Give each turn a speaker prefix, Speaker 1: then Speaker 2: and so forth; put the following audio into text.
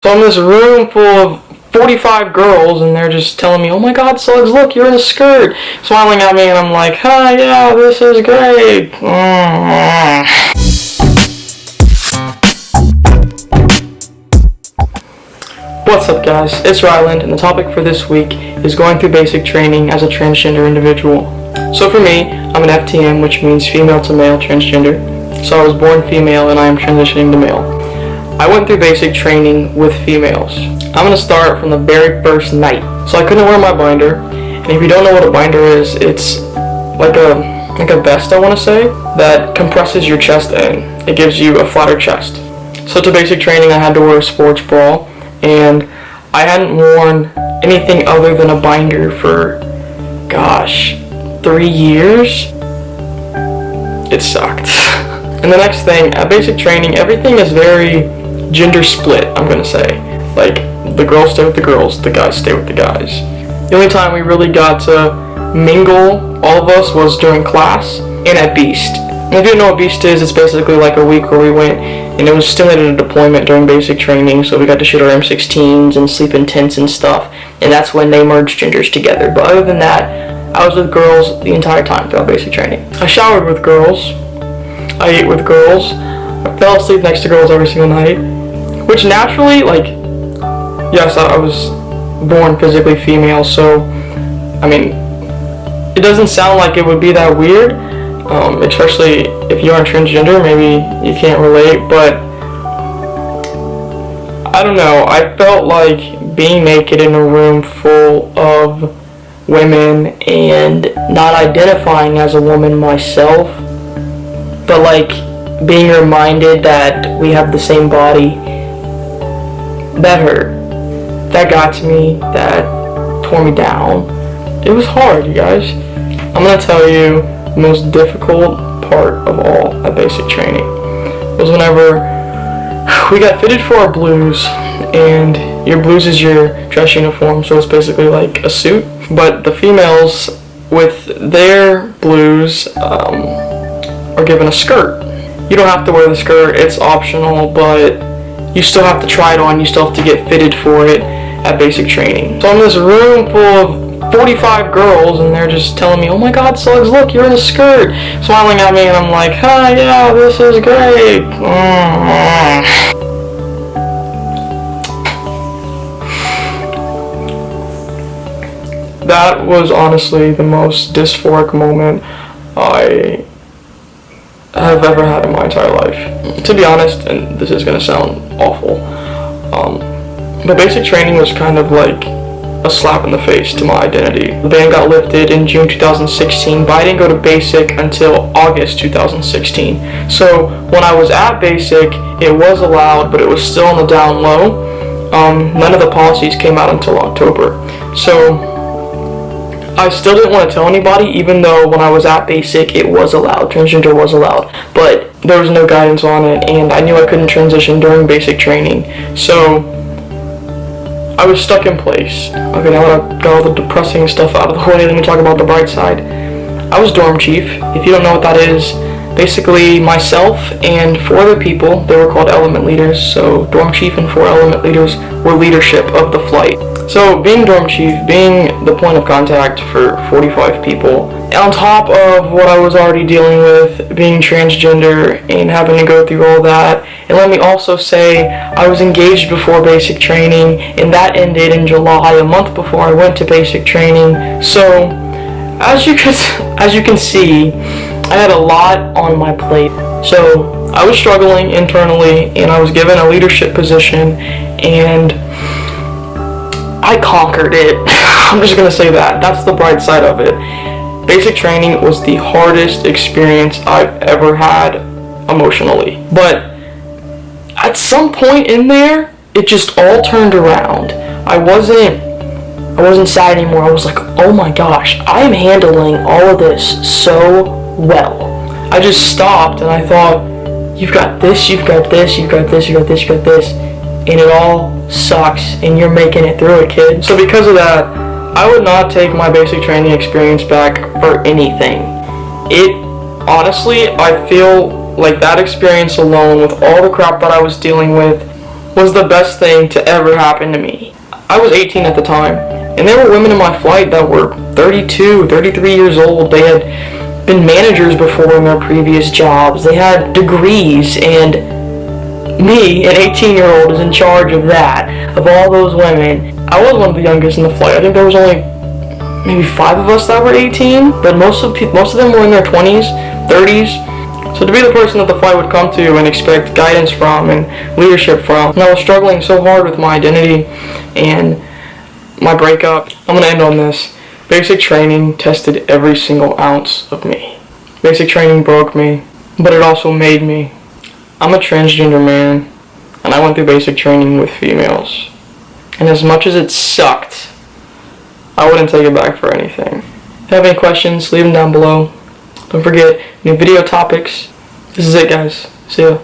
Speaker 1: So I'm in this room full of 45 girls, and they're just telling me, "Oh my God, Suggs, look, you're in a skirt," smiling at me, and I'm like, "Hi, yeah, this is great." What's up, guys? It's Ryland, and the topic for this week is going through basic training as a transgender individual. So for me, I'm an FTM, which means female to male transgender. So I was born female, and I am transitioning to male. I went through basic training with females. I'm going to start from the very first night. So I couldn't wear my binder, and if you don't know what a binder is, it's like a vest, I want to say, that compresses your chest in. It gives you a flatter chest. So to basic training, I had to wear a sports bra, and I hadn't worn anything other than a binder for, 3 years? It sucked. And the next thing, at basic training, everything is very gender split, I'm gonna say. Like, the girls stay with the girls, the guys stay with the guys. The only time we really got to mingle, all of us, was during class and at Beast. And if you don't know what Beast is, it's basically like a week where we went, and it was stimulated deployment during basic training, so we got to shoot our M16s and sleep in tents and stuff, and that's when they merged genders together. But other than that, I was with girls the entire time throughout basic training. I showered with girls, I ate with girls, I fell asleep next to girls every single night, which naturally, yes, I was born physically female, so, it doesn't sound like it would be that weird, especially if you aren't transgender, maybe you can't relate, but I don't know, I felt like being naked in a room full of women and not identifying as a woman myself, but being reminded that we have the same body, that hurt. That got to me, that tore me down. It was hard, you guys. I'm gonna tell you the most difficult part of all at basic training was whenever we got fitted for our blues, and your blues is your dress uniform, so it's basically like a suit, but the females with their blues are given a skirt. You don't have to wear the skirt, it's optional, but you still have to try it on, you still have to get fitted for it at basic training. So I'm in this room full of 45 girls, and they're just telling me, "Oh my God, Suggs, look, you're in a skirt," smiling at me, and I'm like, "Hi, yeah, this is great." That was honestly the most dysphoric moment I have ever had in my entire life. To be honest, and this is gonna sound awful, but basic training was kind of like a slap in the face to my identity. The ban got lifted in June 2016, but I didn't go to basic until August 2016. So when I was at basic, it was allowed, but it was still on the down low. None of the policies came out until October. So I still didn't want to tell anybody, even though when I was at basic, it was allowed, transgender was allowed, but there was no guidance on it, and I knew I couldn't transition during basic training, so I was stuck in place. Okay, now that I've got all the depressing stuff out of the way, let me talk about the bright side. I was dorm chief. If you don't know what that is, basically myself and 4 other people, they were called element leaders, so dorm chief and 4 element leaders were leadership of the flight. So being dorm chief, being the point of contact for 45 people, on top of what I was already dealing with, being transgender and having to go through all that, and let me also say, I was engaged before basic training, and that ended in July, a month before I went to basic training. So, as you can see, I had a lot on my plate. So, I was struggling internally, and I was given a leadership position, and I conquered it. I'm just gonna say that. That's the bright side of it. Basic training was the hardest experience I've ever had emotionally. But at some point in there, it just all turned around. I wasn't sad anymore. I was like, "Oh my gosh, I am handling all of this so well." I just stopped and I thought, "You've got this, you've got this, you've got this, you've got this, you've got this. And it all sucks, and you're making it through it, kid." So because of that, I would not take my basic training experience back for anything. Honestly, I feel like that experience alone, with all the crap that I was dealing with was the best thing to ever happen to me. I was 18 at the time, and there were women in my flight that were 32, 33 years old. They had been managers before in their previous jobs. They had degrees, and me, an 18-year-old, is in charge of that, of all those women. I was one of the youngest in the flight. I think there was only maybe 5 of us that were 18, but most of them were in their 20s, 30s. So to be the person that the flight would come to and expect guidance from and leadership from, and I was struggling so hard with my identity and my breakup. I'm going to end on this. Basic training tested every single ounce of me. Basic training broke me, but it also made me. I'm a transgender man, and I went through basic training with females. And as much as it sucked, I wouldn't take it back for anything. If you have any questions, leave them down below. Don't forget, new video topics. This is it, guys. See ya.